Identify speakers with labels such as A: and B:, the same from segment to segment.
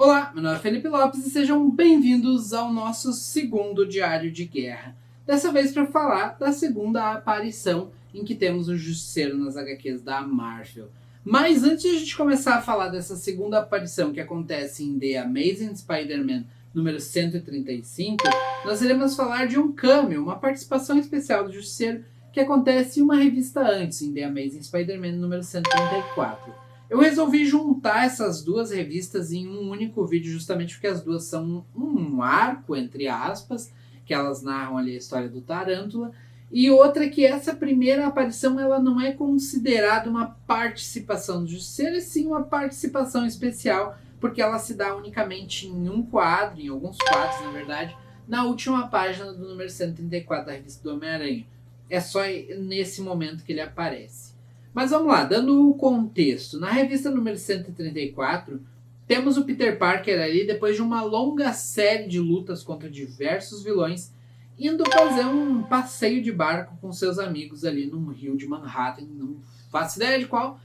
A: Olá, meu nome é Felipe Lopes e sejam bem-vindos ao nosso segundo Diário de Guerra. Dessa vez para falar da segunda aparição em que temos o Justiceiro nas HQs da Marvel. Mas antes de a gente começar a falar dessa segunda aparição que acontece em The Amazing Spider-Man número 135, nós iremos falar de um cameo, uma participação especial do Justiceiro que acontece uma revista antes, em The Amazing Spider-Man número 134. Eu resolvi juntar essas duas revistas em um único vídeo justamente porque as duas são um arco, entre aspas, que elas narram ali a história do Tarântula, e outra que essa primeira aparição ela não é considerada uma participação do Justiceiro, e sim uma participação especial, porque ela se dá unicamente em um quadro, em alguns quadros na verdade, na última página do número 134 da revista do Homem-Aranha. É só nesse momento que ele aparece. Mas vamos lá, dando o contexto. Na revista número 134, temos o Peter Parker ali, depois de uma longa série de lutas contra diversos vilões, indo fazer um passeio de barco com seus amigos ali no rio de Manhattan, não faço ideia de qual.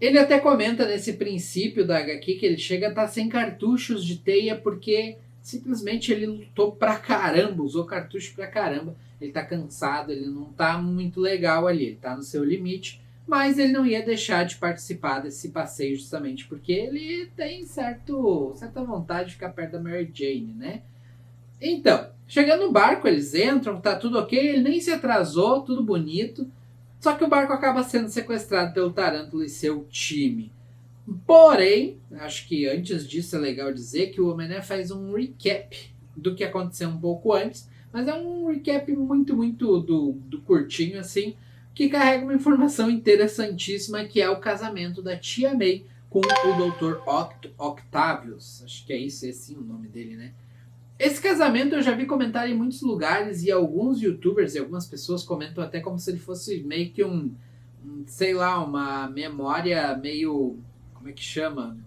A: Ele até comenta nesse princípio da HQ que ele chega a estar sem cartuchos de teia porque simplesmente ele lutou pra caramba, usou cartucho pra caramba. Ele tá cansado, ele não tá muito legal ali, ele tá no seu limite. Mas ele não ia deixar de participar desse passeio justamente porque ele tem certa vontade de ficar perto da Mary Jane, né? Então, chegando no barco, eles entram, tá tudo ok, ele nem se atrasou, tudo bonito. Só que o barco acaba sendo sequestrado pelo Tarântula e seu time. Porém, acho que antes disso é legal dizer que o Homem-Aranha faz um recap do que aconteceu um pouco antes, mas é um recap muito do curtinho assim, que carrega uma informação interessantíssima que é o casamento da Tia May com o Dr. Octavius. Acho que é isso, esse o nome dele, né? Esse casamento eu já vi comentar em muitos lugares e alguns youtubers e algumas pessoas comentam até como se ele fosse meio que sei lá, uma memória meio, como é que chama?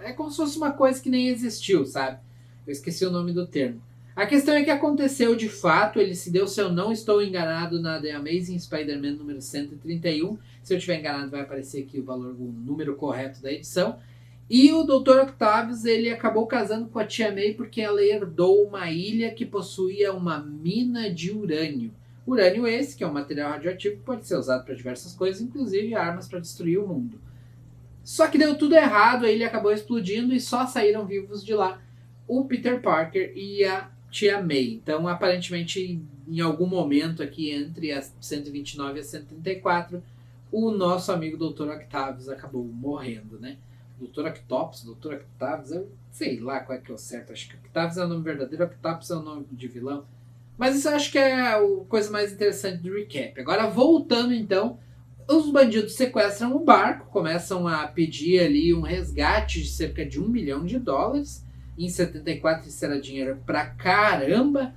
A: É como se fosse uma coisa que nem existiu, sabe? Eu esqueci o nome do termo. A questão é que aconteceu de fato, ele se deu, se eu não estou enganado, na The Amazing Spider-Man número 131. Se eu estiver enganado vai aparecer aqui o número correto da edição. E o Dr. Octavius, ele acabou casando com a Tia May porque ela herdou uma ilha que possuía uma mina de urânio. Urânio esse, que é um material radioativo que pode ser usado para diversas coisas, inclusive armas para destruir o mundo. Só que deu tudo errado, a ilha acabou explodindo e só saíram vivos de lá o Peter Parker e a Tia May. Então, aparentemente, em algum momento aqui entre a 129 e a 134, o nosso amigo Dr. Octavius acabou morrendo, né? Dr. Octopus, Dr. Octavius, eu sei lá qual é que é o certo. Acho que Octavius é o nome verdadeiro, Octopus é o nome de vilão. Mas isso eu acho que é a coisa mais interessante do recap. Agora, voltando então, os bandidos sequestram o barco, começam a pedir ali um resgate de cerca de $1 milhão. Em 74 isso era dinheiro pra caramba.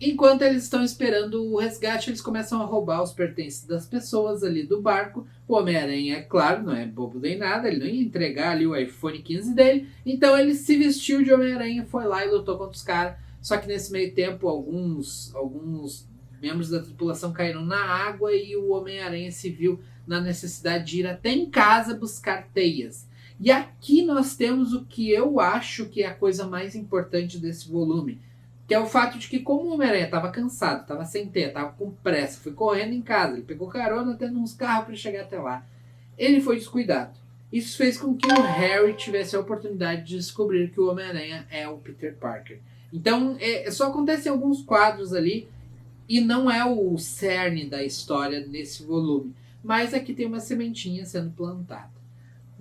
A: Enquanto eles estão esperando o resgate, eles começam a roubar os pertences das pessoas ali do barco. O Homem-Aranha, é claro, não é bobo nem nada, ele não ia entregar ali o iPhone 15 dele. Então ele se vestiu de Homem-Aranha, foi lá e lutou contra os caras. Só que nesse meio tempo, alguns membros da tripulação caíram na água e o Homem-Aranha se viu na necessidade de ir até em casa buscar teias. E aqui nós temos o que eu acho que é a coisa mais importante desse volume, que é o fato de que como o Homem-Aranha estava cansado, estava sem teia, estava com pressa, foi correndo em casa, ele pegou carona até nos carros para chegar até lá, ele foi descuidado. Isso fez com que o Harry tivesse a oportunidade de descobrir que o Homem-Aranha é o Peter Parker. Então, só acontece em alguns quadros ali, e não é o cerne da história nesse volume, mas aqui tem uma sementinha sendo plantada.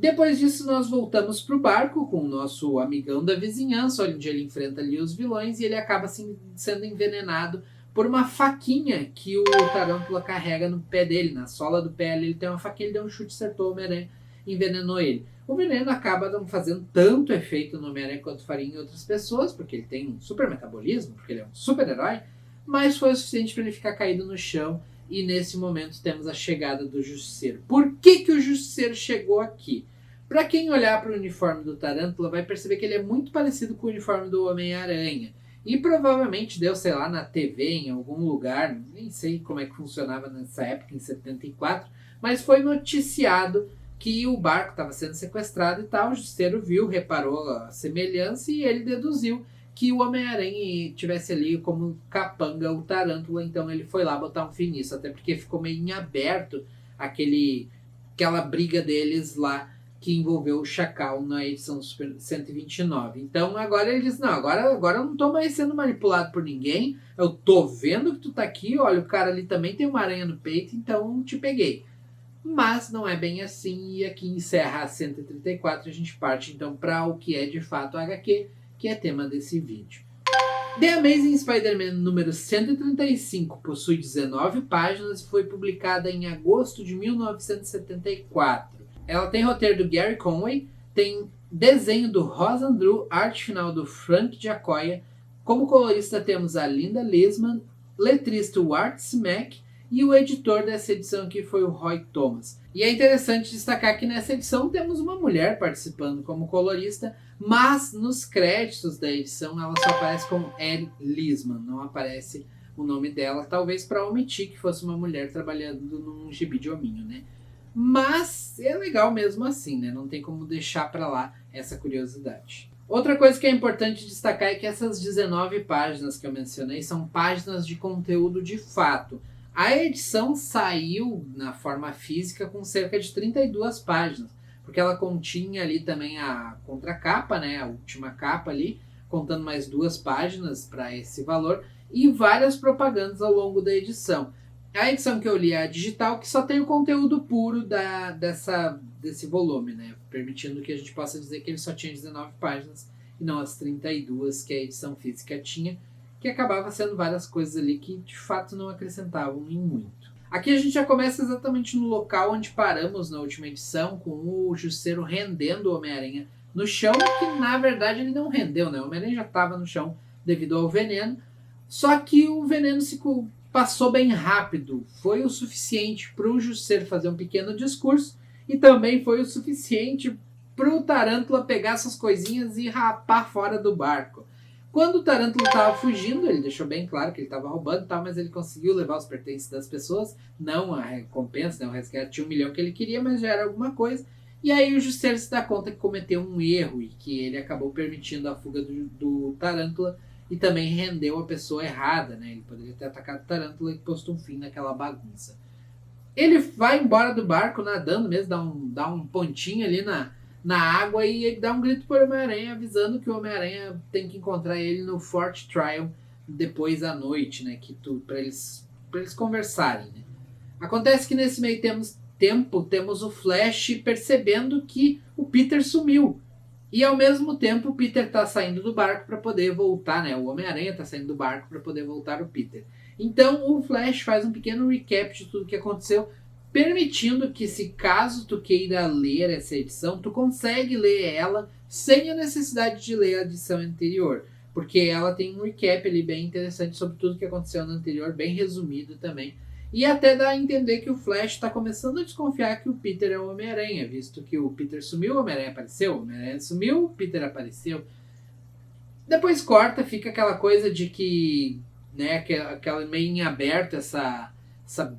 A: Depois disso, nós voltamos para o barco com o nosso amigão da vizinhança, onde ele enfrenta ali os vilões e ele acaba sendo envenenado por uma faquinha que o Tarântula carrega no pé dele, na sola do pé. Ele tem uma faquinha, ele deu um chute, acertou o Homem-Aranha, envenenou ele. O veneno acaba não fazendo tanto efeito no Homem-Aranha quanto faria em outras pessoas, porque ele tem um super metabolismo, porque ele é um super-herói, mas foi o suficiente para ele ficar caído no chão. E nesse momento temos a chegada do Justiceiro. Por que o Justiceiro chegou aqui? Para quem olhar para o uniforme do Tarântula vai perceber que ele é muito parecido com o uniforme do Homem-Aranha. E provavelmente deu, sei lá, na TV, em algum lugar, nem sei como é que funcionava nessa época, em 74, mas foi noticiado que o barco estava sendo sequestrado e tal. O Justiceiro viu, reparou a semelhança e ele deduziu que o Homem-Aranha tivesse ali como capanga o Tarântula, então ele foi lá botar um fim nisso, até porque ficou meio em aberto aquela briga deles lá que envolveu o Chacal na edição Super 129. Então agora ele diz, não, agora eu não tô mais sendo manipulado por ninguém, eu tô vendo que tu tá aqui, olha, o cara ali também tem uma aranha no peito, então te peguei. Mas não é bem assim, e aqui encerra a 134, a gente parte então para o que é de fato a HQ, que é tema desse vídeo. The Amazing Spider-Man número 135 possui 19 páginas e foi publicada em agosto de 1974. Ela tem roteiro do Gary Conway, tem desenho do Ross Andru, arte final do Frank Giacoia. Como colorista temos a Linda Lisman, letrista o Art Smack e o editor dessa edição aqui foi o Roy Thomas. E é interessante destacar que nessa edição temos uma mulher participando como colorista, mas nos créditos da edição ela só aparece como Ed Lisman, não aparece o nome dela, talvez para omitir que fosse uma mulher trabalhando num gibi de hominho, né? Mas é legal mesmo assim, né? Não tem como deixar para lá essa curiosidade. Outra coisa que é importante destacar é que essas 19 páginas que eu mencionei são páginas de conteúdo de fato. A edição saiu na forma física com cerca de 32 páginas, porque ela continha ali também a contracapa, né? A última capa ali, contando mais 2 páginas para esse valor, e várias propagandas ao longo da edição. A edição que eu li é a digital, que só tem o conteúdo puro desse volume, né? Permitindo que a gente possa dizer que ele só tinha 19 páginas e não as 32 que a edição física tinha, que acabava sendo várias coisas ali que de fato não acrescentavam em muito. Aqui a gente já começa exatamente no local onde paramos na última edição, com o Justiceiro rendendo o Homem-Aranha no chão, que na verdade ele não rendeu, né? O Homem-Aranha já estava no chão devido ao veneno, só que o veneno passou bem rápido, foi o suficiente para o Justiceiro fazer um pequeno discurso e também foi o suficiente para o Tarântula pegar essas coisinhas e rapar fora do barco. Quando o Tarântula estava fugindo, ele deixou bem claro que ele estava roubando e tal, mas ele conseguiu levar os pertences das pessoas, não a recompensa, né, o resgate de 1 milhão que ele queria, mas já era alguma coisa. E aí o Justiceiro se dá conta que cometeu um erro e que ele acabou permitindo a fuga do Tarântula e também rendeu a pessoa errada, né? Ele poderia ter atacado o Tarântula e posto um fim naquela bagunça. Ele vai embora do barco nadando mesmo, dá um pontinho ali na água e ele dá um grito para o Homem-Aranha, avisando que o Homem-Aranha tem que encontrar ele no Fort Trial depois à noite, né? Para eles conversarem, né? Acontece que nesse meio tempo temos o Flash percebendo que o Peter sumiu. E ao mesmo tempo o Peter está saindo do barco para poder voltar, né? O Homem-Aranha está saindo do barco para poder voltar o Peter. Então o Flash faz um pequeno recap de tudo que aconteceu, permitindo que, se caso tu queira ler essa edição, tu consegue ler ela sem a necessidade de ler a edição anterior, porque ela tem um recap ali bem interessante sobre tudo que aconteceu no anterior, bem resumido também, e até dá a entender que o Flash está começando a desconfiar que o Peter é o Homem-Aranha, visto que o Peter sumiu, o Homem-Aranha apareceu, o Homem-Aranha sumiu, o Peter apareceu. Depois corta, fica aquela coisa de que, né, aquela meio em aberto, essa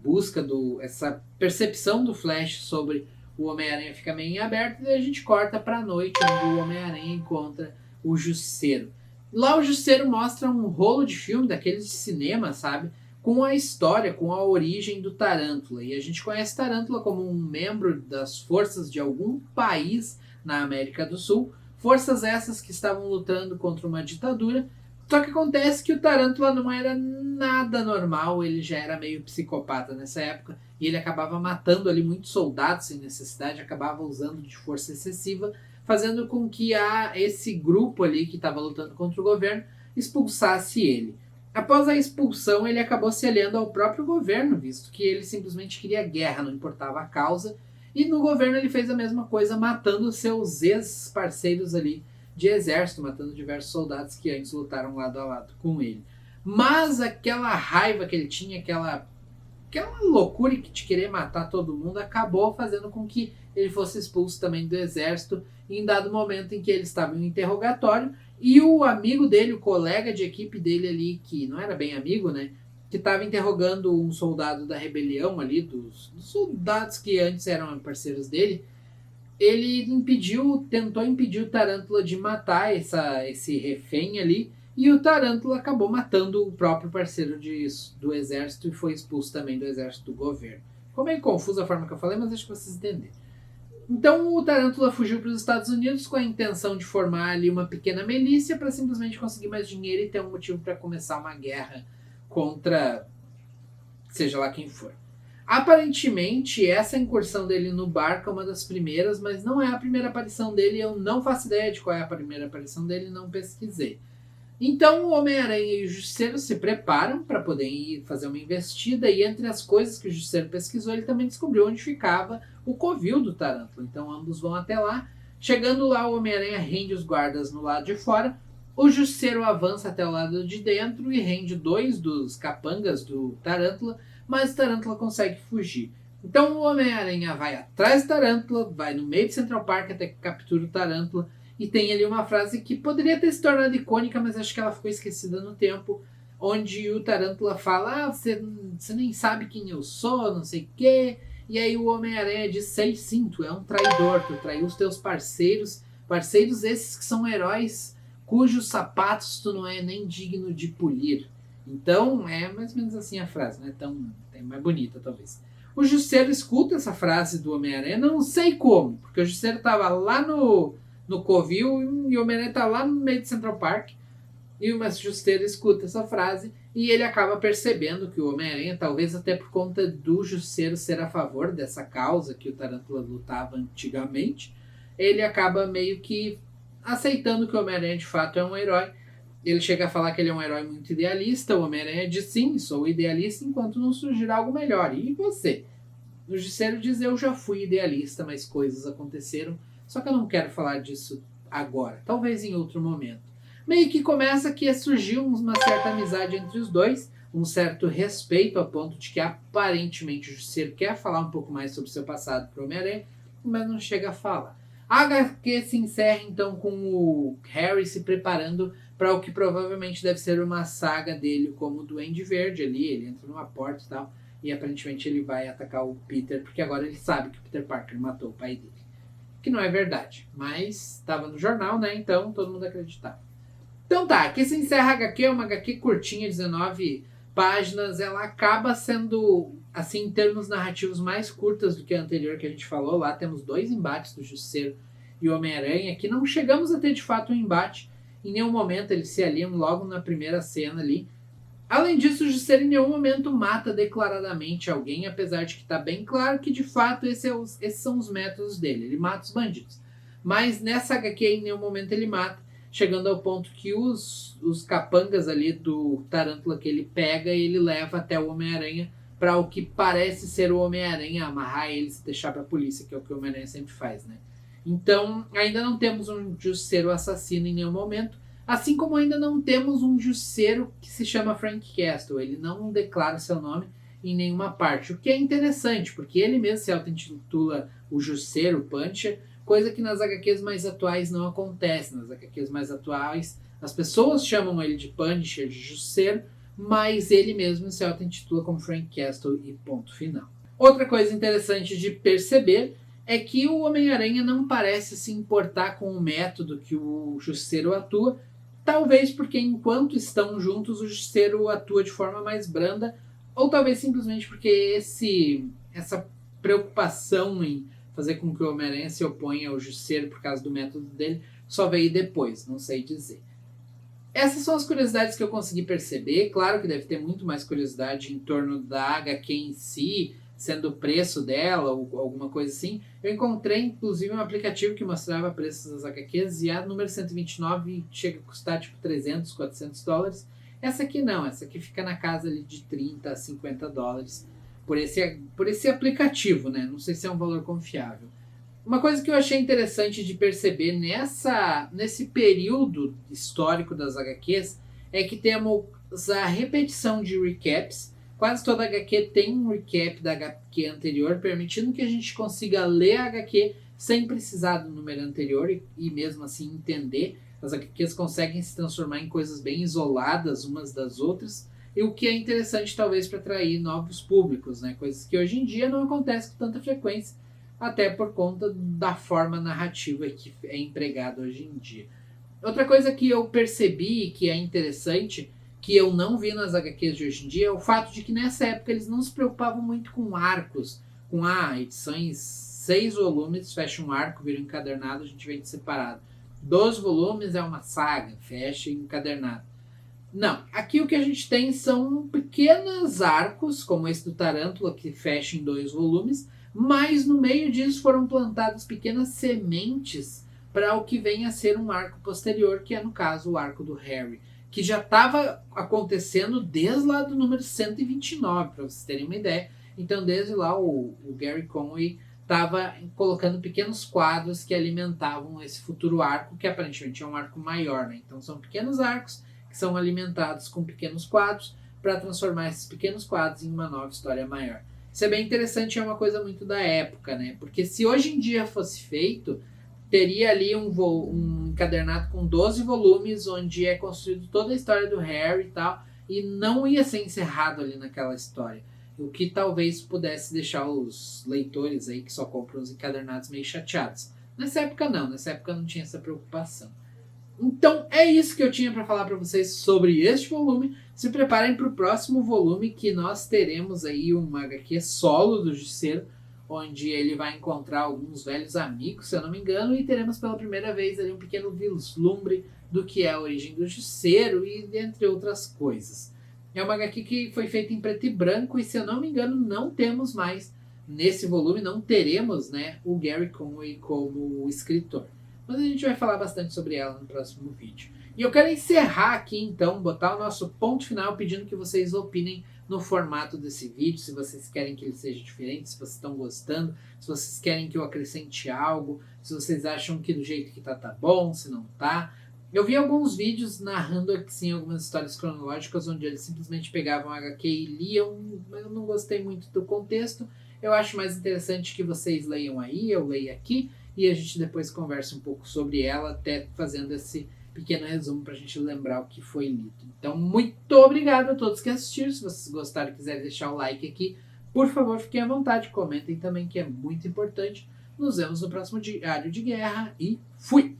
A: busca, essa percepção do Flash sobre o Homem-Aranha fica meio em aberto, e a gente corta para a noite, onde o Homem-Aranha encontra o Justiceiro. Lá o Justiceiro mostra um rolo de filme, daqueles de cinema, sabe? Com a história, com a origem do Tarântula. E a gente conhece Tarântula como um membro das forças de algum país na América do Sul. Forças essas que estavam lutando contra uma ditadura. Só que acontece que o Tarântula não era nada normal, ele já era meio psicopata nessa época, e ele acabava matando ali muitos soldados sem necessidade, acabava usando de força excessiva, fazendo com que esse grupo ali que estava lutando contra o governo expulsasse ele. Após a expulsão, ele acabou se aliando ao próprio governo, visto que ele simplesmente queria guerra, não importava a causa, e no governo ele fez a mesma coisa, matando seus ex-parceiros ali de exército, matando diversos soldados que antes lutaram lado a lado com ele. Mas aquela raiva que ele tinha, aquela loucura de querer matar todo mundo, acabou fazendo com que ele fosse expulso também do exército em dado momento em que ele estava em um interrogatório e o amigo dele, o colega de equipe dele ali, que não era bem amigo, né, que estava interrogando um soldado da rebelião ali, dos soldados que antes eram parceiros dele, ele tentou impedir o Tarântula de matar esse refém ali, e o Tarântula acabou matando o próprio parceiro do exército e foi expulso também do exército do governo. Ficou meio confusa a forma que eu falei, mas acho que vocês entenderam. Então o Tarântula fugiu para os Estados Unidos com a intenção de formar ali uma pequena milícia para simplesmente conseguir mais dinheiro e ter um motivo para começar uma guerra contra seja lá quem for. Aparentemente, essa incursão dele no barco é uma das primeiras, mas não é a primeira aparição dele. Eu não faço ideia de qual é a primeira aparição dele, não pesquisei. Então o Homem-Aranha e o Justiceiro se preparam para poder ir fazer uma investida, e entre as coisas que o Justiceiro pesquisou, ele também descobriu onde ficava o covil do Tarântula. Então ambos vão até lá. Chegando lá, o Homem-Aranha rende os guardas no lado de fora, o Justiceiro avança até o lado de dentro e rende 2 dos capangas do Tarântula, mas o Tarântula consegue fugir. Então o Homem-Aranha vai atrás do Tarântula, vai no meio de Central Park até que captura o Tarântula. E tem ali uma frase que poderia ter se tornado icônica, mas acho que ela ficou esquecida no tempo, onde o Tarântula fala, você nem sabe quem eu sou, não sei o quê. E aí o Homem-Aranha diz, sei sim, tu é um traidor, tu traiu os teus parceiros esses que são heróis, cujos sapatos tu não é nem digno de polir. Então, é mais ou menos assim a frase, né? É mais bonita, talvez. O Justiceiro escuta essa frase do Homem-Aranha, não sei como, porque o Justiceiro estava lá no covil e o Homem-Aranha tá lá no meio de Central Park, e o Justiceiro escuta essa frase e ele acaba percebendo que o Homem-Aranha, talvez até por conta do Justiceiro ser a favor dessa causa que o Tarântula lutava antigamente, ele acaba meio que aceitando que o Homem-Aranha de fato é um herói. Ele chega a falar que ele é um herói muito idealista. O Homem-Aranha diz sim, sou idealista enquanto não surgir algo melhor. E você? O Justiceiro diz, eu já fui idealista, mas coisas aconteceram. Só que eu não quero falar disso agora. Talvez em outro momento. Meio que começa aqui a surgir uma certa amizade entre os dois. Um certo respeito a ponto de que aparentemente o Justiceiro quer falar um pouco mais sobre seu passado para o Homem-Aranha, mas não chega a falar. A HQ se encerra então com o Harry se preparando para o que provavelmente deve ser uma saga dele como o Duende Verde ali. Ele entra numa porta e tal, e aparentemente ele vai atacar o Peter, porque agora ele sabe que o Peter Parker matou o pai dele. Que não é verdade, mas estava no jornal, né? Então todo mundo acreditava. Então tá, aqui se encerra a HQ, é uma HQ curtinha, 19 páginas. Ela acaba sendo, assim, em termos narrativos, mais curtas do que a anterior que a gente falou. Lá temos 2 embates do Justiceiro e o Homem-Aranha. Aqui não chegamos a ter de fato um embate. Em nenhum momento eles se aliam logo na primeira cena ali. Além disso, o Justiceiro em nenhum momento mata declaradamente alguém, apesar de que está bem claro que de fato esses são os métodos dele. Ele mata os bandidos. Mas nessa HQ em nenhum momento ele mata, chegando ao ponto que os capangas ali do Tarântula que ele pega, ele leva até o Homem-Aranha para o que parece ser o Homem-Aranha amarrar eles e deixar para a polícia, que é o que o Homem-Aranha sempre faz, né? Então, ainda não temos um Justiceiro assassino em nenhum momento, assim como ainda não temos um Justiceiro que se chama Frank Castle. Ele não declara seu nome em nenhuma parte, o que é interessante, porque ele mesmo se auto-intitula o Justiceiro Punisher, coisa que nas HQs mais atuais não acontece. Nas HQs mais atuais, as pessoas chamam ele de Punisher, de Justiceiro, mas ele mesmo se auto-intitula como Frank Castle e ponto final. Outra coisa interessante de perceber é que o Homem-Aranha não parece se importar com o método que o Justiceiro atua, talvez porque enquanto estão juntos o Justiceiro atua de forma mais branda, ou talvez simplesmente porque essa preocupação em fazer com que o Homem-Aranha se oponha ao Justiceiro por causa do método dele só veio depois, não sei dizer. Essas são as curiosidades que eu consegui perceber. Claro que deve ter muito mais curiosidade em torno da HQ em si, sendo o preço dela ou alguma coisa assim. Eu encontrei inclusive um aplicativo que mostrava preços das HQs e a número 129 chega a custar tipo 300, 400 dólares. Essa aqui não, essa aqui fica na casa ali de 30 a 50 dólares por esse aplicativo, né? Não sei se é um valor confiável. Uma coisa que eu achei interessante de perceber nesse período histórico das HQs é que temos a repetição de recaps. Quase toda HQ tem um recap da HQ anterior, permitindo que a gente consiga ler a HQ sem precisar do número anterior e mesmo assim entender. As HQs conseguem se transformar em coisas bem isoladas umas das outras, e o que é interessante talvez para atrair novos públicos, né? Coisas que hoje em dia não acontecem com tanta frequência, até por conta da forma narrativa que é empregada hoje em dia. Outra coisa que eu percebi que é interessante, que eu não vi nas HQs de hoje em dia, é o fato de que nessa época eles não se preocupavam muito com arcos, com edições 6 volumes, fecha um arco, vira um encadernado, a gente vende separado. 12 volumes é uma saga, fecha encadernado. Não, aqui o que a gente tem são pequenos arcos, como esse do Tarântula, que fecha em 2 volumes, mas no meio disso foram plantadas pequenas sementes para o que vem a ser um arco posterior, que é no caso o arco do Harry, que já estava acontecendo desde lá do número 129, para vocês terem uma ideia. Então desde lá o Gary Conway estava colocando pequenos quadros que alimentavam esse futuro arco, que aparentemente é um arco maior, né? Então são pequenos arcos que são alimentados com pequenos quadros para transformar esses pequenos quadros em uma nova história maior. Isso é bem interessante, é uma coisa muito da época, né? Porque se hoje em dia fosse feito, teria ali um encadernado com 12 volumes, onde é construído toda a história do Harry e tal, e não ia ser encerrado ali naquela história. O que talvez pudesse deixar os leitores aí que só compram os encadernados meio chateados. Nessa época não tinha essa preocupação. Então é isso que eu tinha para falar para vocês sobre este volume. Se preparem para o próximo volume, que nós teremos aí uma HQ solo do Justiceiro, onde ele vai encontrar alguns velhos amigos, se eu não me engano, e teremos pela primeira vez ali um pequeno vislumbre do que é a origem do Justiceiro e entre outras coisas. É uma HQ que foi feita em preto e branco e, se eu não me engano, não temos mais nesse volume, não teremos, né, o Gary Conway como escritor. Mas a gente vai falar bastante sobre ela no próximo vídeo. E eu quero encerrar aqui então, botar o nosso ponto final pedindo que vocês opinem no formato desse vídeo, se vocês querem que ele seja diferente, se vocês estão gostando, se vocês querem que eu acrescente algo, se vocês acham que do jeito que tá bom, se não tá. Eu vi alguns vídeos narrando assim, algumas histórias cronológicas onde eles simplesmente pegavam a HQ e liam, mas eu não gostei muito do contexto. Eu acho mais interessante que vocês leiam aí, eu leio aqui, e a gente depois conversa um pouco sobre ela, até fazendo esse pequeno resumo para a gente lembrar o que foi lido. Então, muito obrigado a todos que assistiram. Se vocês gostaram e quiserem deixar o like aqui, por favor, fiquem à vontade. Comentem também, que é muito importante. Nos vemos no próximo Diário de Guerra e fui!